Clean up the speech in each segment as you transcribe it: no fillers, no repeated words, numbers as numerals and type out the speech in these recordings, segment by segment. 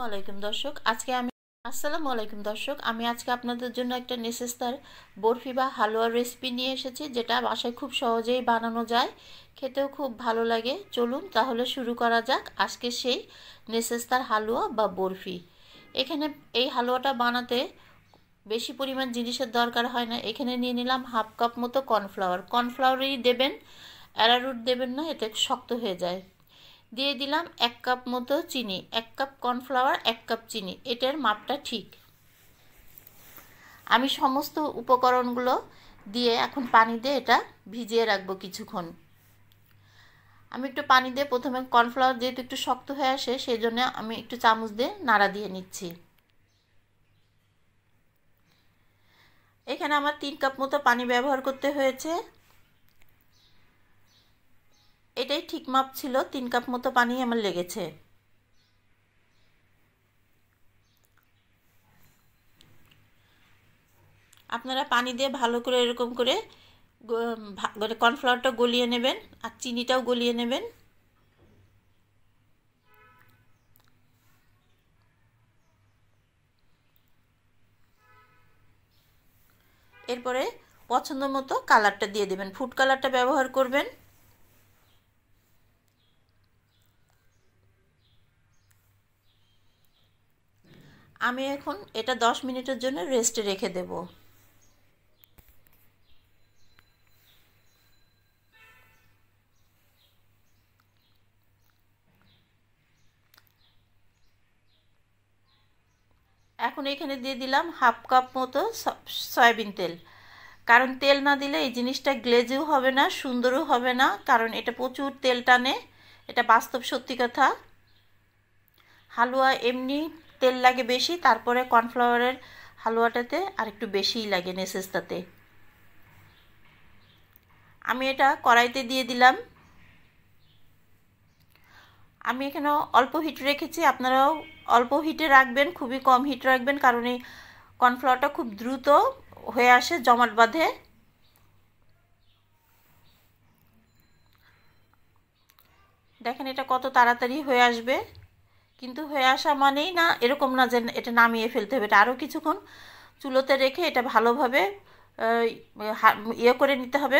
আসসালামু আলাইকুম দর্শক, আমি আজকে আপনাদের জন্য একটা নেসেস্তার বরফি বা হালুয়ার রেসিপি নিয়ে এসেছি, যেটা বাসায় খুব সহজেই বানানো যায়, খেতেও খুব ভালো লাগে। চলুন তাহলে শুরু করা যাক আজকে সেই নেসেস্তার হালুয়া বা বরফি। এখানে এই হালুয়াটা বানাতে বেশি পরিমাণ জিনিসের দরকার হয় না। এখানে নিয়ে নিলাম হাফ কাপ মতো কর্নফ্লাওয়ারই দেবেন, অ্যারারুট দেবেন না, এতে শক্ত হয়ে যায়। দিয়ে দিলাম 1 কাপ মতো চিনি। 1 কাপ কর্নফ্লাওয়ার 1 কাপ চিনি, এটার মাপটা ঠিক। আমি সমস্ত উপকরণগুলো দিয়ে এখন পানি দিয়ে এটা ভিজিয়ে রাখবো কিছুক্ষণ। আমি একটু পানি দিয়ে প্রথমে কর্নফ্লাওয়ার যেহেতু একটু শক্ত হয়ে আসে, সেই জন্য আমি একটু চামচ দিয়ে নাড়া দিয়ে নিচ্ছি। এখানে আমার 3 কাপ মতো পানি ব্যবহার করতে হয়েছে, এটাই ঠিক মাপ ছিল। 3 কাপ মতো পানি আমার লেগেছে। আপনারা পানি দিয়ে ভালো করে এরকম করে কর্নফ্লাওয়ারটা গলিয়ে নেবেন আর চিনিটাও গলিয়ে নেবেন। এরপরে পছন্দ মতো কালারটা দিয়ে দেবেন, ফুড কালারটা ব্যবহার করবেন। আমি এখন এটা 10 মিনিটের জন্য রেস্টে রেখে দেব। এখন এখানে দিয়ে দিলাম হাফ কাপ মতো সয়াবিন তেল। কারণ তেল না দিলে এই জিনিসটা গ্লেজও হবে না, সুন্দরও হবে না, কারণ এটা প্রচুর তেল টানে। এটা বাস্তব সত্যি কথা। হালুয়া এমনি তেল লাগে বেশি, তারপরে কর্নফ্লাওয়ারের হালুয়াটাতে আর একটু বেশিই লাগে নেসেস্তাতে। আমি এটা কড়াইতে দিয়ে দিলাম। আমি এখানে অল্প হিট রেখেছি, আপনারাও অল্প হিটে রাখবেন, খুবই কম হিট রাখবেন, কারণ এই কর্নফ্লাওয়ারটা খুব দ্রুত হয়ে আসে, জমাট বাঁধে। দেখেন এটা কত তাড়াতাড়ি হয়ে আসবে, কিন্তু হয়ে আসা মানেই না এরকম না যে এটা নামিয়ে ফেলতে হবে। এটা আরও কিছুক্ষণ চুলোতে রেখে এটা ভালোভাবে ইয়ে করে নিতে হবে,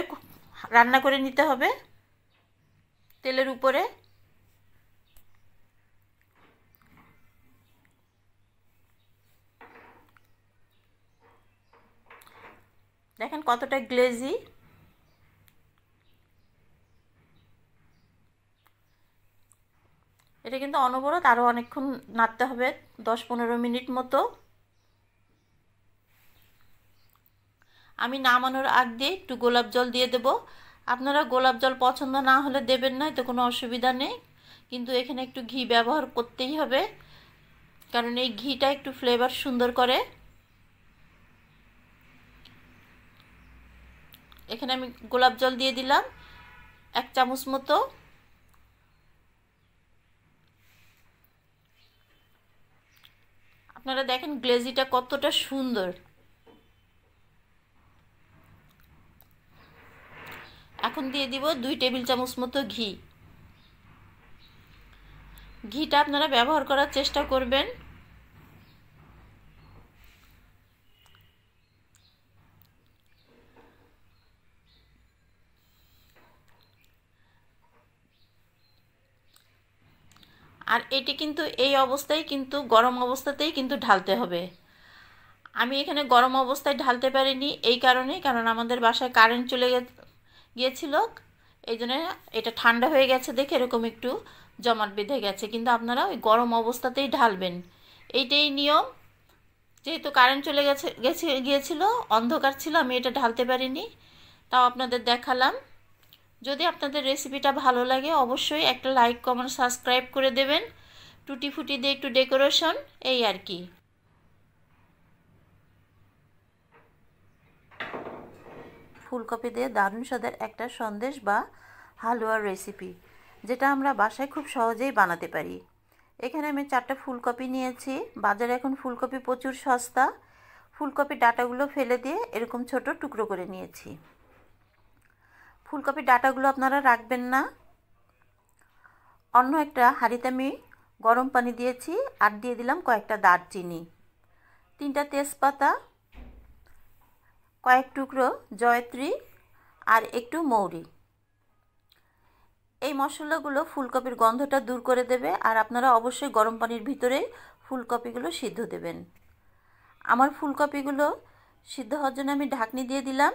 রান্না করে নিতে হবে তেলের উপরে। দেখেন কতটা গ্লেজি। এটা কিন্তু অনবরত আরও অনেকক্ষণ নাড়তে হবে, 10-15 মিনিট মতো। আমি নামানোর আগ দিয়ে একটু গোলাপ জল দিয়ে দেব। আপনারা গোলাপ জল পছন্দ না হলে দেবেন না, এতে কোনো অসুবিধা নেই, কিন্তু এখানে একটু ঘি ব্যবহার করতেই হবে, কারণ এই ঘিটা একটু ফ্লেভার সুন্দর করে। এখানে আমি গোলাপ জল দিয়ে দিলাম 1 চামচ মতো। আপনারা দেখেন গ্লেজিটা কতটা সুন্দর। এখন দিয়ে দিব 2 টেবিল চামচ মতো ঘি। ঘিটা আপনারা ব্যবহার করার চেষ্টা করবেন। আর এটি কিন্তু এই অবস্থায়, কিন্তু গরম অবস্থাতেই কিন্তু ঢালতে হবে। আমি এখানে গরম অবস্থায় ঢালতে পারিনি এই কারণে, কারণ আমাদের বাসায় কারেন্ট চলে গিয়েছিল, এই জন্য এটা ঠান্ডা হয়ে গেছে দেখে এরকম একটু জমাট বেঁধে গেছে, কিন্তু আপনারা ওই গরম অবস্থাতেই ঢালবেন, এইটাই নিয়ম। যেহেতু কারেন্ট চলে গিয়েছিল, অন্ধকার ছিল, আমি এটা ঢালতে পারিনি, তাও আপনাদের দেখালাম। যদি আপনাদের রেসিপিটা ভালো লাগে অবশ্যই একটা লাইক, কমেন্ট, সাবস্ক্রাইব করে দেবেন। টুটি ফুটি দিয়ে একটু ডেকোরেশন, এই আর কি। ফুলকপি দিয়ে দারুণ স্বাদের একটা সন্দেশ বা হালুয়ার রেসিপি, যেটা আমরা বাসায় খুব সহজেই বানাতে পারি। এখানে আমি 4টা ফুলকপি নিয়েছি। বাজারে এখন ফুলকপি প্রচুর সস্তা। ফুলকপির ডাঁটাগুলো ফেলে দিয়ে এরকম ছোট টুকরো করে নিয়েছি। ফুলকপির ডাঁটাগুলো আপনারা রাখবেন না, অন্য একটা হাঁড়িতে আমি গরম পানি দিয়েছি আর দিয়ে দিলাম কয়েকটা দারচিনি, 3টা তেজপাতা, কয়েক টুকরো জয়ত্রী আর একটু মৌরি। এই মশলাগুলো ফুলকপির গন্ধটা দূর করে দেবে আর আপনারা অবশ্যই গরম পানির ভিতরেই ফুলকপিগুলো সিদ্ধ দেবেন। আমার ফুলকপিগুলো সিদ্ধ হওয়ার জন্য আমি ঢাকনি দিয়ে দিলাম।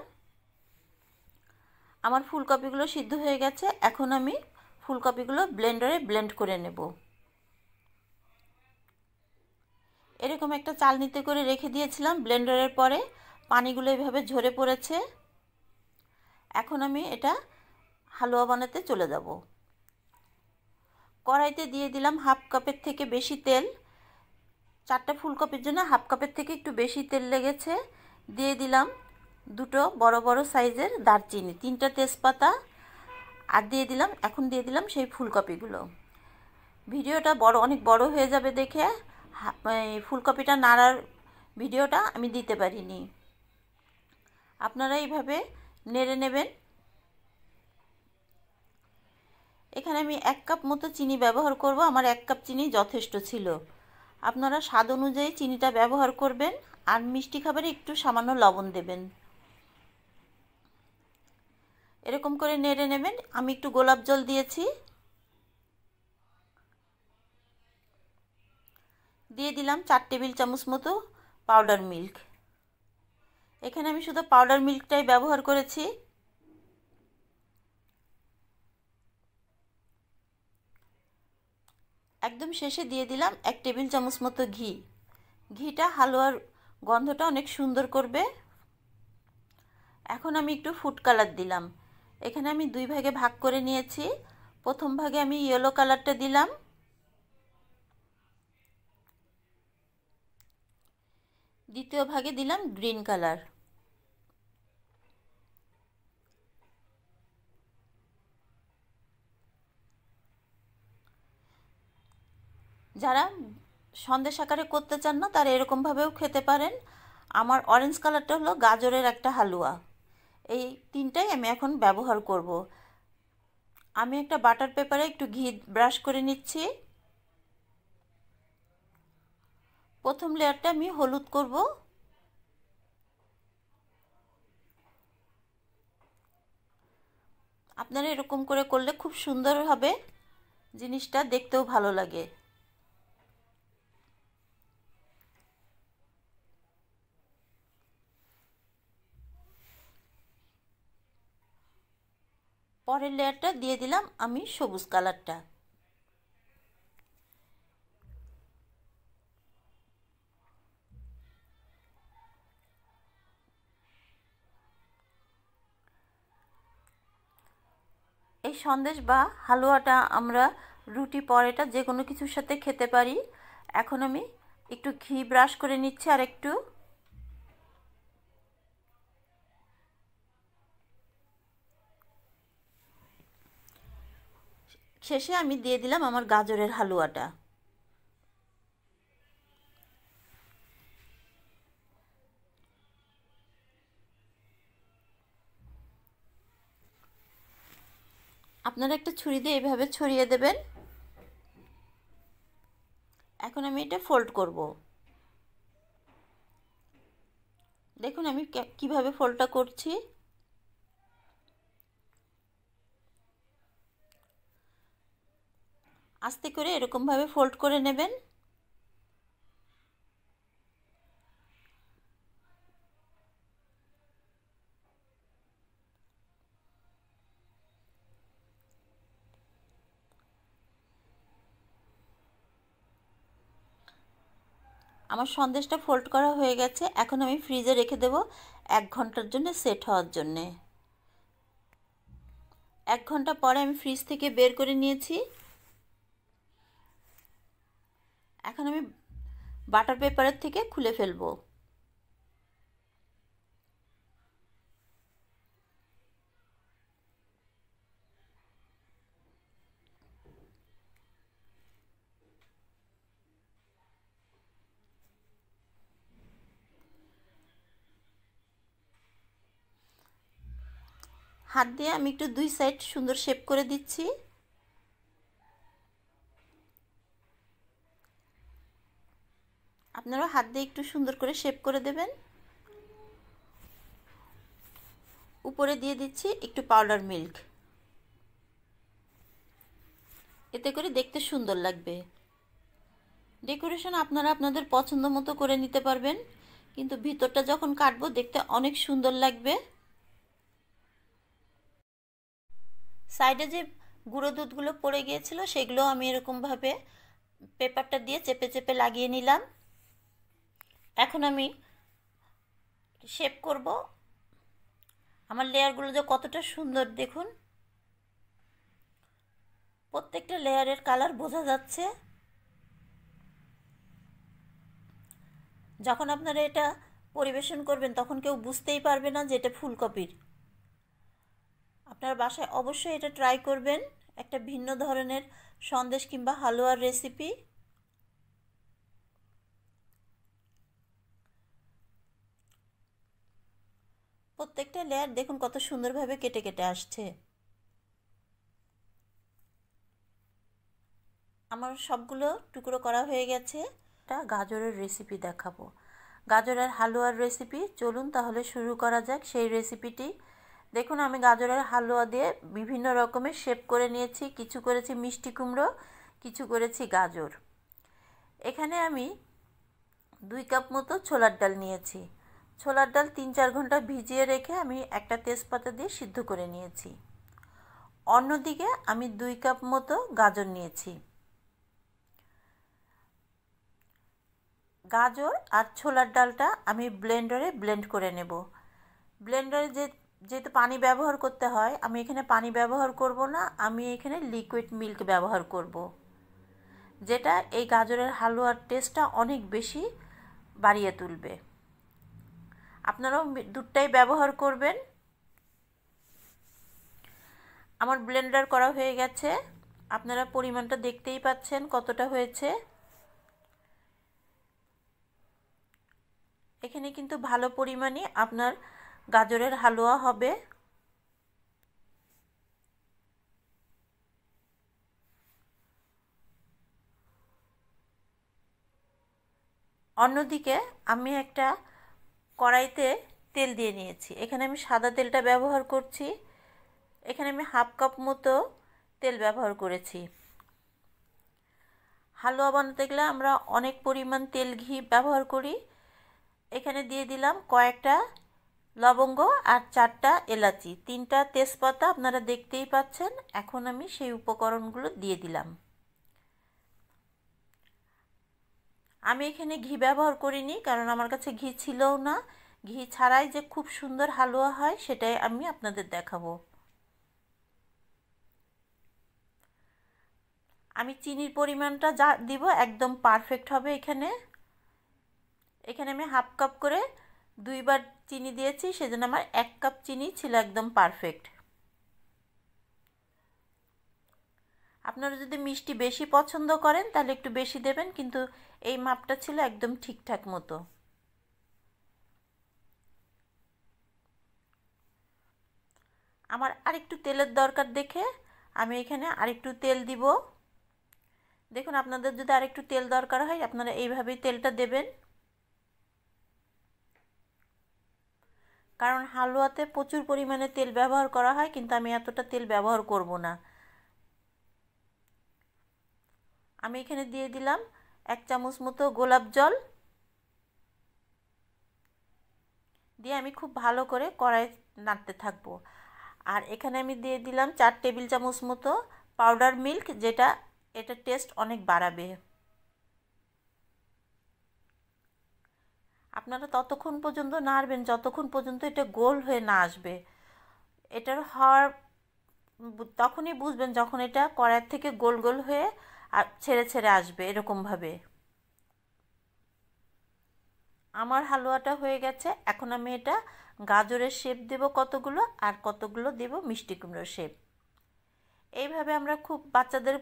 আমার ফুলকপিগুলো সিদ্ধ হয়ে গেছে। এখন আমি ফুলকপিগুলো ব্লেন্ডারে ব্লেন্ড করে নেব। এরকম একটা চালনিতে করে রেখে দিয়েছিলাম, ব্লেন্ডারের পরে পানিগুলো এভাবে ঝরে পড়েছে। এখন আমি এটা হালুয়া বানাতে চলে যাব। কড়াইতে দিয়ে দিলাম হাফ কাপের থেকে বেশি তেল। 4টা ফুলকপির জন্য হাফ কাপের থেকে একটু বেশি তেল লেগেছে। দিয়ে দিলাম 2টো বড় বড় সাইজের দারচিনি, 3টা তেজপাতা আর এখন দিয়ে দিলাম সেই ফুলকপিগুলো। ভিডিওটা অনেক বড় হয়ে যাবে দেখে ফুলকপিটা নাড়ার ভিডিওটা আমি দিতে পারিনি। আপনারা এইভাবে নেড়ে নেবেন। এখানে আমি 1 কাপ মতো চিনি ব্যবহার করব। আমার 1 কাপ চিনি যথেষ্ট ছিল। আপনারা স্বাদ অনুযায়ী চিনিটা ব্যবহার করবেন আর মিষ্টি খাবারে একটু সামান্য লবণ দেবেন। এরকম করে নেড়ে নেবেন। আমি একটু গোলাপ জল দিয়েছি। দিয়ে দিলাম 4 টেবিল চামচ মতো পাউডার মিল্ক। এখানে আমি শুধু পাউডার মিল্কটাই ব্যবহার করেছি। একদম শেষে দিয়ে দিলাম 1 টেবিল চামচ মতো ঘি। ঘিটা হালুয়ার গন্ধটা অনেক সুন্দর করবে। এখন আমি একটু ফুড কালার দিলাম। এখানে আমি 2 ভাগে ভাগ করে নিয়েছি। প্রথম ভাগে আমি ইয়েলো কালারটা দিলাম, দ্বিতীয় ভাগে দিলাম গ্রিন কালার। যারা সন্দেশ আকারে করতে চান না তারা এরকমভাবেও খেতে পারেন। আমার অরেঞ্জ কালারটা হলো গাজরের একটা হালুয়া। এই 3টাই আমি এখন ব্যবহার করব। আমি একটা বাটার পেপারে একটু ঘি ব্রাশ করে নিচ্ছি। প্রথম লেয়ারটা আমি হলুদ করব। আপনারা এরকম করে করলে খুব সুন্দর হবে, জিনিসটা দেখতেও ভালো লাগে। পরের লেয়ারটা দিয়ে দিলাম আমি সবুজ কালারটা। এই সন্দেশ বা হালুয়াটা আমরা রুটি পরোটা যে কোনো কিছুর সাথে খেতে পারি। এখন আমি একটু ঘি ব্রাশ করে নিচ্ছি আর একটু। শেষে আমি দিয়ে দিলাম আমার গাজরের হালুয়াটা। আপনারা একটা ছুরি দিয়ে এভাবে ছড়িয়ে দেবেন। এখন আমি এটা ফোল্ড করব। দেখুন আমি কিভাবে ফোল্ডটা করছি। আস্তে করে এরকমভাবে ফোল্ড করে নেবেন। আমার সন্দেশটা ফোল্ড করা হয়ে গেছে। এখন আমি ফ্রিজে রেখে দেব 1 ঘন্টার জন্য সেট হওয়ার জন্যে। 1 ঘন্টা পরে আমি ফ্রিজ থেকে বের করে নিয়েছি। এখন আমি বাটার পেপারের থেকে খুলে ফেলবো। হাত দিয়ে আমি একটু 2 সাইড সুন্দর শেপ করে দিচ্ছি। আপনারা হাত দিয়ে একটু সুন্দর করে শেপ করে দেবেন। উপরে দিয়ে দিচ্ছি একটু পাউডার মিল্ক, এতে করে দেখতে সুন্দর লাগবে। ডেকোরেশন আপনারা আপনাদের পছন্দ মতো করে নিতে পারবেন, কিন্তু ভিতরটা যখন কাটবো দেখতে অনেক সুন্দর লাগবে। সাইডে যে গুঁড়ো দুধগুলো পড়ে গিয়েছিল সেগুলো আমি এরকমভাবে পেপারটা দিয়ে চেপে চেপে লাগিয়ে নিলাম। এখন আমি শেপ করব। আমার লেয়ারগুলো যে কতটা সুন্দর দেখুন, প্রত্যেকটা লেয়ারের কালার বোঝা যাচ্ছে। যখন আপনারা এটা পরিবেশন করবেন তখন কেউ বুঝতেই পারবে না যে এটা ফুলকপির। আপনারা বাসায় অবশ্যই এটা ট্রাই করবেন, একটা ভিন্ন ধরনের সন্দেশ কিংবা হালুয়ার রেসিপি। প্রত্যেকটা লেয়ার দেখুন কত সুন্দরভাবে কেটে কেটে আসছে। আমার সবগুলো টুকরো করা হয়ে গেছে। এটা গাজরের রেসিপি দেখাবো, গাজরের হালুয়ার রেসিপি। চলুন তাহলে শুরু করা যাক সেই রেসিপিটি। দেখুন আমি গাজরের হালুয়া দিয়ে বিভিন্ন রকমের শেপ করে নিয়েছি। কিছু করেছি মিষ্টি কুমড়ো, কিছু করেছি গাজর। এখানে আমি 2 কাপ মতো ছোলার ডাল নিয়েছি। ছোলার ডাল 3-4 ঘন্টা ভিজিয়ে রেখে আমি একটা তেজপাতা দিয়ে সিদ্ধ করে নিয়েছি। অন্যদিকে আমি 2 কাপ মতো গাজর নিয়েছি। গাজর আর ছোলার ডালটা আমি ব্লেন্ডারে ব্লেন্ড করে নেব। ব্লেন্ডারে যেহেতু পানি ব্যবহার করতে হয়, আমি এখানে পানি ব্যবহার করব না, আমি এখানে লিকুইড মিল্ক ব্যবহার করব, যেটা এই গাজরের হালুয়ার টেস্টটা অনেক বেশি বাড়িয়ে তুলবে। আপনারাও দুধটাই ব্যবহার করবেন। আমার ব্লেন্ডার করা হয়ে গেছে, আপনারা পরিমাণটা দেখতেই পাচ্ছেন কতটা হয়েছে। এখানে কিন্তু ভালো পরিমাণে আপনার গাজরের হালুয়া হবে। অন্যদিকে আমি একটা কড়াইতে তেল দিয়ে নিয়েছি। এখানে আমি সাদা তেলটা ব্যবহার করছি। এখানে আমি 1/2 কাপ মতো তেল ব্যবহার করেছি। হালুয়া বানাতে গেলে আমরা অনেক পরিমাণ তেল ঘি ব্যবহার করি। এখানে দিয়ে দিলাম কয়েকটা লবঙ্গ আর 4টা এলাচি, 3টা তেজপাতা, আপনারা দেখতেই পাচ্ছেন। এখন আমি সেই উপকরণগুলো দিয়ে দিলাম। আমি এখানে ঘি ব্যবহার করিনি, কারণ আমার কাছে ঘি ছিলও না। ঘি ছাড়াই যে খুব সুন্দর হালুয়া হয় সেটাই আমি আপনাদের দেখাবো। আমি চিনির পরিমাণটা যা দিব একদম পারফেক্ট হবে। এখানে আমি 1/2 কাপ করে 2 বার চিনি দিয়েছি, সেজন্য আমার 1 কাপ চিনি ছিল একদম পারফেক্ট। আপনারা যদি মিষ্টি বেশি পছন্দ করেন তাহলে একটু বেশি দেবেন, কিন্তু এই মাপটা ছিল একদম ঠিকঠাক মতো। আমার আরেকটু তেলের দরকার দেখে আমি এখানে আরেকটু তেল দিব। দেখুন আপনাদের যদি আরেকটু তেল দরকার হয় আপনারা এইভাবেই তেলটা দেবেন, কারণ হালুয়াতে প্রচুর পরিমাণে তেল ব্যবহার করা হয়, কিন্তু আমি এতটা তেল ব্যবহার করব না। আমি এখানে দিয়ে দিলাম 1 চামচ মতো গোলাপ জল, দিয়ে আমি খুব ভালো করে কড়াই নাড়তে থাকবো। আর এখানে আমি দিয়ে দিলাম 4 টেবিল চামচ মতো পাউডার মিল্ক, যেটা এটা টেস্ট অনেক বাড়াবে। আপনারা ততক্ষণ পর্যন্ত নাড়বেন যতক্ষণ পর্যন্ত এটা গোল হয়ে না আসবে। এটার হওয়ার তখনই বুঝবেন যখন এটা কড়াইয়ের থেকে গোল গোল হয়ে ছেড়ে ছেড়ে আসবে এরকমভাবে। আমার হালুয়াটা হয়ে গেছে। এখন আমি এটা গাজরের শেপ দেব কতগুলো, আর কতগুলো দেব মিষ্টি কুমড়োর শেপ। এইভাবে আমরা খুব বাচ্চাদের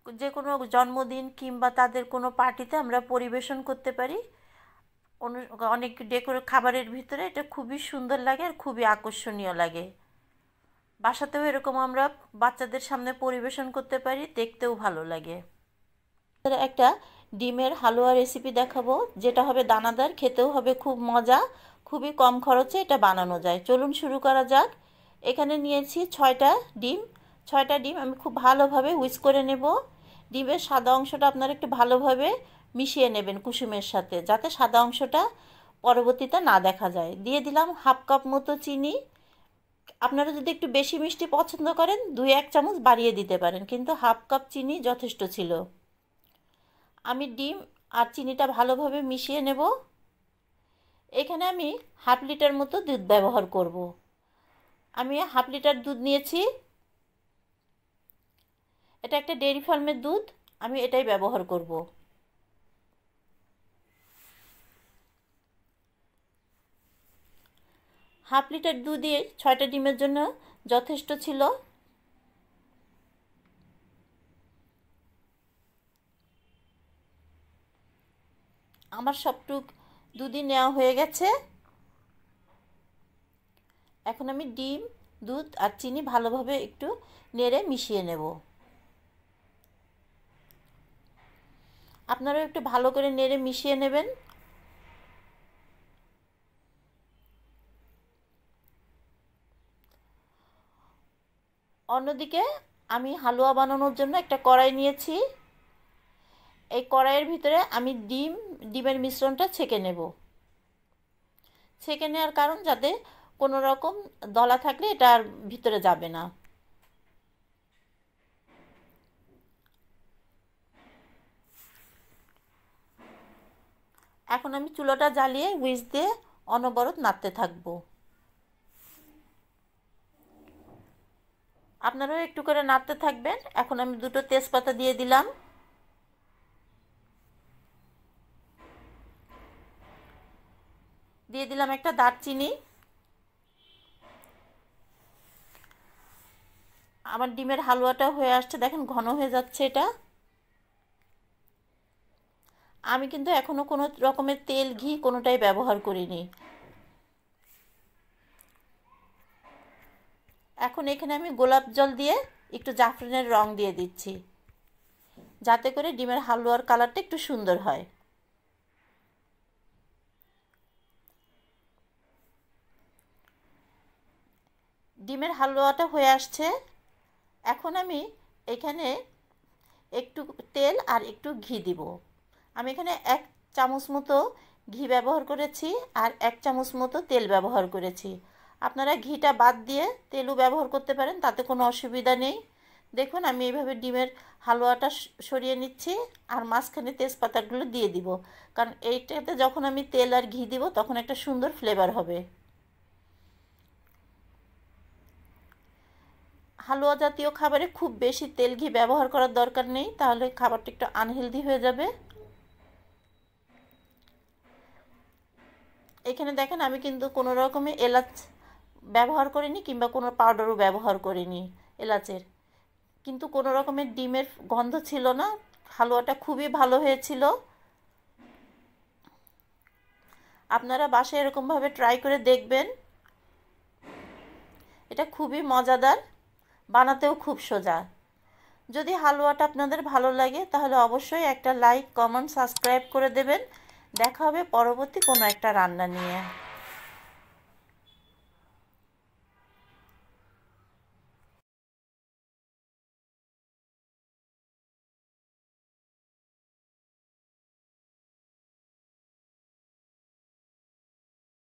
যে কোনো জন্মদিন কিংবা তাদের কোনো পার্টিতে আমরা পরিবেশন করতে পারি। অনেক খাবারের ভিতরে এটা খুবই সুন্দর লাগে আর খুবই আকর্ষণীয় লাগে। বাসাতেও এরকম আমরা বাচ্চাদের সামনে পরিবেশন করতে পারি, দেখতেও ভালো লাগে। একটা ডিমের হালুয়া রেসিপি দেখাবো, যেটা হবে দানাদার, খেতেও হবে খুব মজা, খুবই কম খরচে এটা বানানো যায়। চলুন শুরু করা যাক। এখানে নিয়েছি 6টা ডিম। 6টা ডিম আমি খুব ভালোভাবে হুইস্ক করে নেব। ডিমের সাদা অংশটা আপনারা একটু ভালোভাবে মিশিয়ে নেবেন কুসুমের সাথে, যাতে সাদা অংশটা পরবর্তীতে না দেখা যায়। দিয়ে দিলাম হাফ কাপ মতো চিনি। আপনারা যদি একটু বেশি মিষ্টি পছন্দ করেন 2-1 চামচ বাড়িয়ে দিতে পারেন, কিন্তু হাফ কাপ চিনি যথেষ্ট ছিল। আমি ডিম আর চিনিটা ভালোভাবে মিশিয়ে নেব। এখানে আমি হাফ লিটার মতো দুধ ব্যবহার করব। আমি হাফ লিটার দুধ নিয়েছি। এটা একটা ডেইরি ফার্মের দুধ, আমি এটাই ব্যবহার করব। হাফ লিটার দুধে 6টা ডিমের জন্য যথেষ্ট ছিল। আমার সবটুক দুধই নেওয়া হয়ে গেছে। এখন আমি ডিম, দুধ আর চিনি ভালোভাবে একটু নেড়ে মিশিয়ে নেব। আপনারাও একটু ভালো করে নেড়ে মিশিয়ে নেবেন। অন্যদিকে আমি হালুয়া বানানোর জন্য একটা কড়াই নিয়েছি। এই কড়াইয়ের ভিতরে আমি ডিমের মিশ্রণটা ছেঁকে নেব। ছেঁকে নেওয়ার কারণ যাতে কোনো রকম দলা থাকলে এটা আর ভিতরে যাবে না। এখন আমি চুলাটা জ্বালিয়ে হুইস্ক দিয়ে অনবরত নাড়তে থাকবো। আপনারাও একটু করে নাড়তে থাকবেন। এখন আমি 2টো তেজপাতা দিয়ে দিলাম। দিয়ে দিলাম একটা দারচিনি। আমার ডিমের হালুয়াটা হয়ে আসছে, দেখেন ঘন হয়ে যাচ্ছে এটা। আমি কিন্তু এখনো কোনো রকমের তেল, ঘি কোনোটাই ব্যবহার করিনি। এখন এখানে আমি গোলাপ জল দিয়ে একটু জাফরানের রং দিয়ে দিচ্ছি, যাতে করে ডিমের হালুয়ার কালারটা একটু সুন্দর হয়। ডিমের হালুয়াটা হয়ে আসছে। এখন আমি এখানে একটু তেল আর একটু ঘি দিব। আমি এখানে 1 চামচ মতো ঘি ব্যবহার করেছি আর 1 চামচ মতো তেল ব্যবহার করেছি। আপনারা ঘিটা বাদ দিয়ে তেলও ব্যবহার করতে পারেন, তাতে কোনো অসুবিধা নেই। দেখুন আমি এইভাবে ডিমের হালুয়াটা সরিয়ে নিচ্ছি আর মাঝখানে তেজপাতাগুলো দিয়ে দিব, কারণ এইটাতে যখন আমি তেল আর ঘি দিব তখন একটা সুন্দর ফ্লেভার হবে। হালুয়া জাতীয় খাবারে খুব বেশি তেল ঘি ব্যবহার করার দরকার নেই, তাহলে খাবারটা একটু আনহেলদি হয়ে যাবে। এখানে দেখেন আমি কিন্তু কোনো রকমের এলাচ ব্যবহার করিনি, কিংবা কোনো পাউডারও ব্যবহার করিনি এলাচের। কিন্তু কোনো রকমের ডিমের গন্ধ ছিল না। হালুয়াটা খুবই ভালো হয়েছিল। আপনারা বাসায় এরকমভাবে ট্রাই করে দেখবেন। এটা খুবই মজাদার, বানাতেও খুব সোজা। যদি হালুয়াটা আপনাদের ভালো লাগে তাহলে অবশ্যই একটা লাইক, কমেন্ট, সাবস্ক্রাইব করে দেবেন। দেখা হবে পরবর্তী কোনো একটা রান্না নিয়ে।